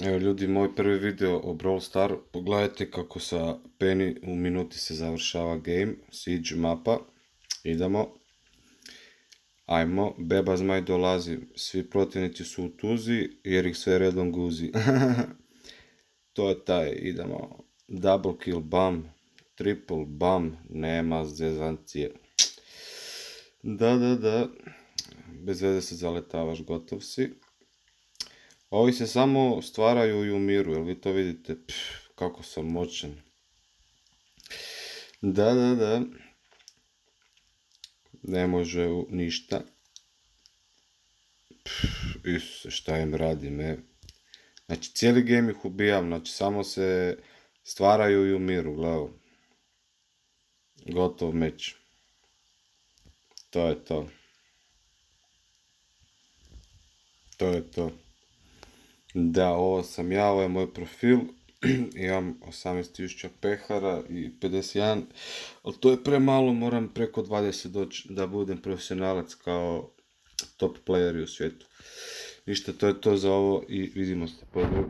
Evo ljudi, moj prvi video o Brawl Staru. Pogledajte kako sa Penny u minuti se završava game. Siege mapa. Idemo. Ajmo, Beba Zmaj dolazi. Svi protivnici su u tuzi jer ih sve redom guzi. To je taj, idemo. Double kill, bam. Triple, bam. Nema zezancije. Da. Bez veze se zaletavaš, gotov si. Ovi se samo stvaraju i umiru, jel vi to vidite? Kako sam moćan. Da. Ne može ništa. Isuse, šta im radim, Znači, cijeli game ih ubijam, znači, samo se stvaraju i umiru, gledaj. Gotov meč. To je to. To je to. Da, ovo sam ja, ovo je moj profil. Imam 18.000 pehara i 51, ali to je premalo, moram preko 20 doći da budem profesionalac kao top playeri u svijetu. Ništa, to je to za ovo i vidimo se. Pozdrav.